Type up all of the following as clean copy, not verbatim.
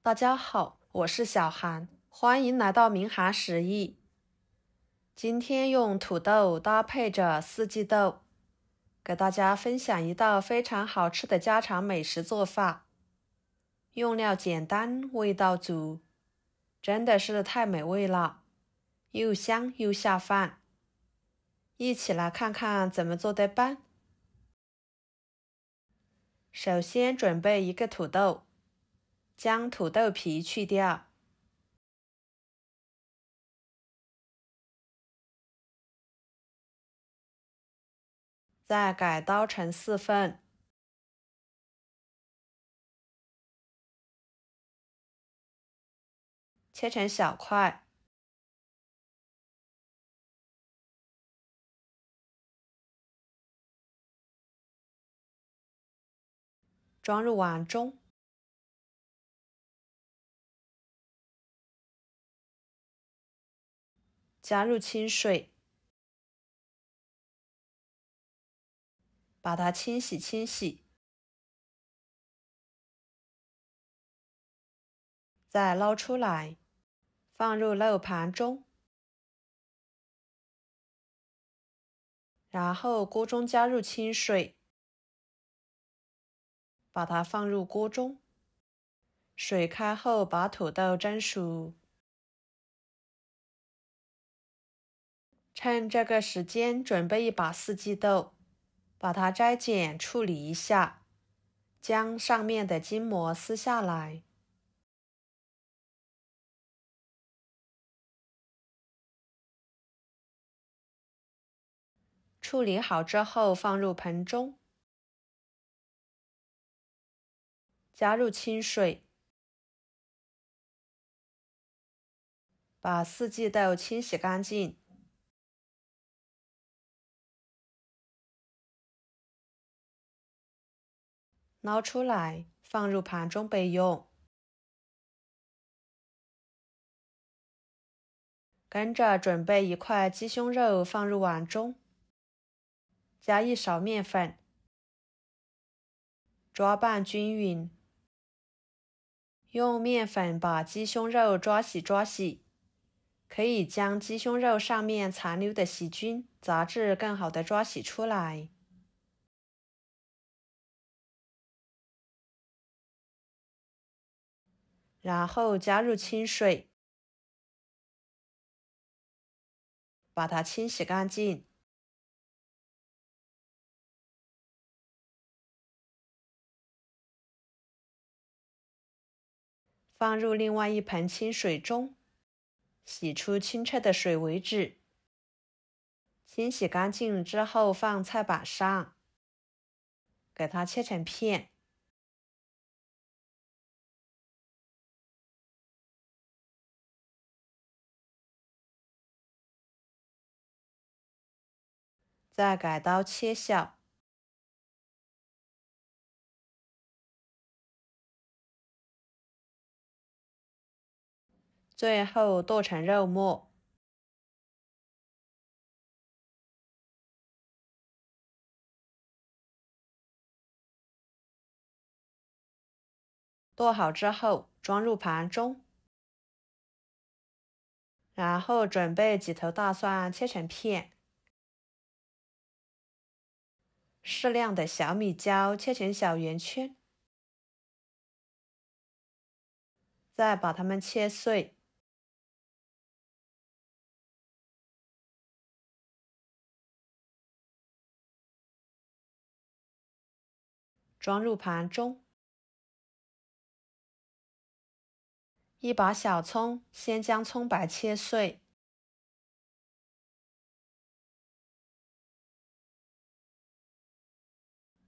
大家好，我是小韩，欢迎来到明涵食艺。今天用土豆搭配着四季豆，给大家分享一道非常好吃的家常美食做法。用料简单，味道足，真的是太美味了，又香又下饭。一起来看看怎么做的吧。首先准备一个土豆，将土豆皮去掉。再改刀成4份，切成小块，装入碗中。加入清水，把它清洗，再捞出来，放入漏盘中。然后锅中加入清水，把它放入锅中。水开后，把土豆蒸熟。趁这个时间，准备一把四季豆，把它摘剪处理一下，将上面的筋膜撕下来。处理好之后，放入盆中，加入清水，把四季豆清洗干净。捞出来，放入盘中备用。跟着准备一块鸡胸肉放入碗中，加1勺面粉，抓拌均匀。用面粉把鸡胸肉抓洗，可以将鸡胸肉上面残留的细菌、杂质更好的抓洗出来。然后加入清水，把它清洗干净。放入另外一盆清水中，洗出清澈的水为止。清洗干净之后放菜板上，给它切成片。再改刀切小。最后剁成肉末。剁好之后，装入盘中。然后准备几头大蒜切成片，适量的小米椒切成小圆圈，再把它们切碎。装入盘中。一把小葱，先将葱白切碎，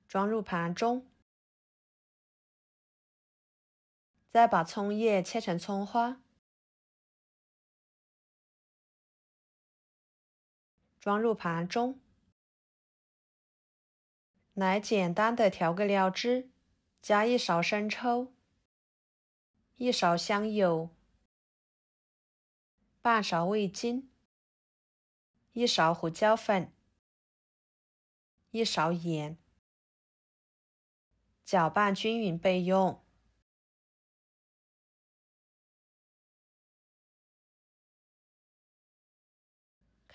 装入盘中。再把葱叶切成葱花，装入盘中。来简单的调个料汁，加1勺生抽，1勺香油，半勺味精，1勺胡椒粉，1勺盐，搅拌均匀备用。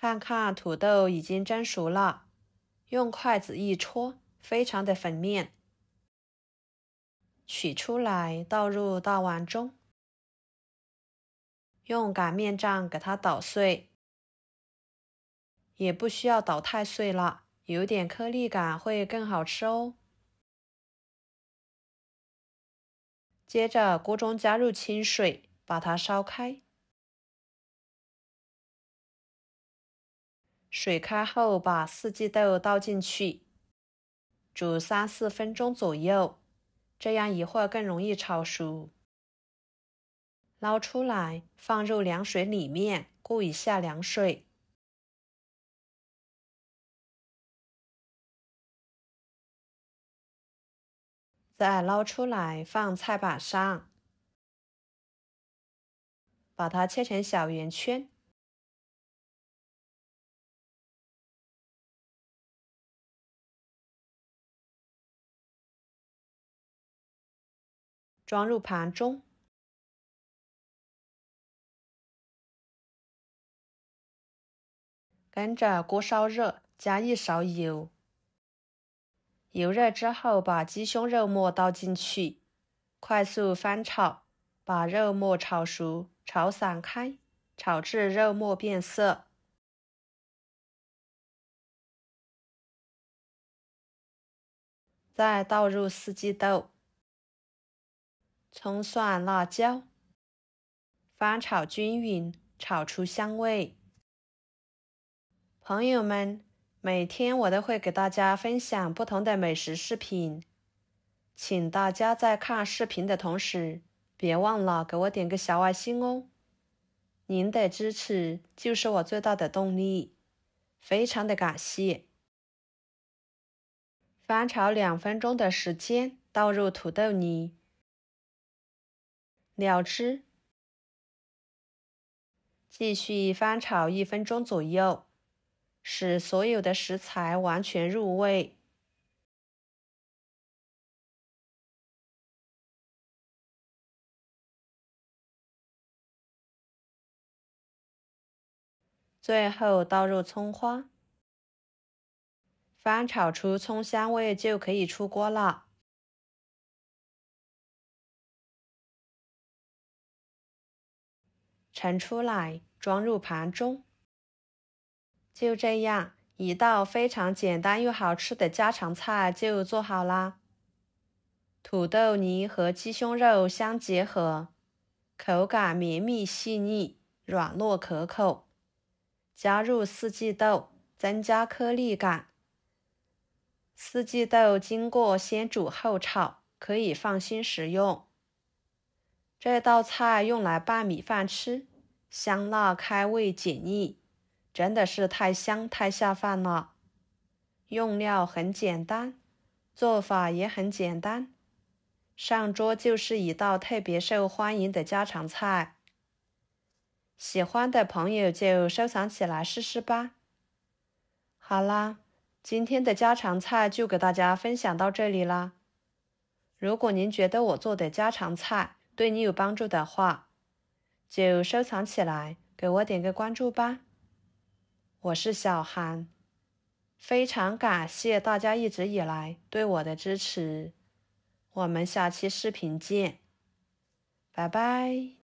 看看土豆已经蒸熟了，用筷子一戳，非常的粉面。取出来倒入大碗中，用擀面杖给它捣碎，也不需要捣太碎了，有点颗粒感会更好吃哦。接着锅中加入清水，把它烧开。水开后，把四季豆倒进去，煮3-4分钟左右，这样一会儿更容易炒熟。捞出来，放入凉水里面，过一下凉水。再捞出来，放菜板上，把它切成小圆圈，装入盘中。跟着锅烧热，加1勺油。油热之后，把鸡胸肉末倒进去，快速翻炒，把肉末炒熟，炒散开，炒至肉末变色。再倒入四季豆、葱蒜辣椒，翻炒均匀，炒出香味。朋友们，每天我都会给大家分享不同的美食视频，请大家在看视频的同时，别忘了给我点个小爱心哦。您的支持就是我最大的动力，非常的感谢。翻炒2分钟的时间，倒入土豆泥、料汁，继续翻炒1分钟左右，使所有的食材完全入味。最后倒入葱花，翻炒出葱香味就可以出锅了。盛出来，装入盘中。就这样，一道非常简单又好吃的家常菜就做好啦。土豆泥和鸡胸肉相结合，口感绵密细腻，软糯可口。加入四季豆，增加颗粒感。四季豆经过先煮后炒，可以放心食用。这道菜用来拌米饭吃，香辣开胃解腻，真的是太香太下饭了。用料很简单，做法也很简单，上桌就是一道特别受欢迎的家常菜。喜欢的朋友就收藏起来试试吧。好啦，今天的家常菜就给大家分享到这里啦。如果您觉得我做的家常菜对你有帮助的话，就收藏起来，给我点个关注吧。我是小韩，非常感谢大家一直以来对我的支持。我们下期视频见，拜拜。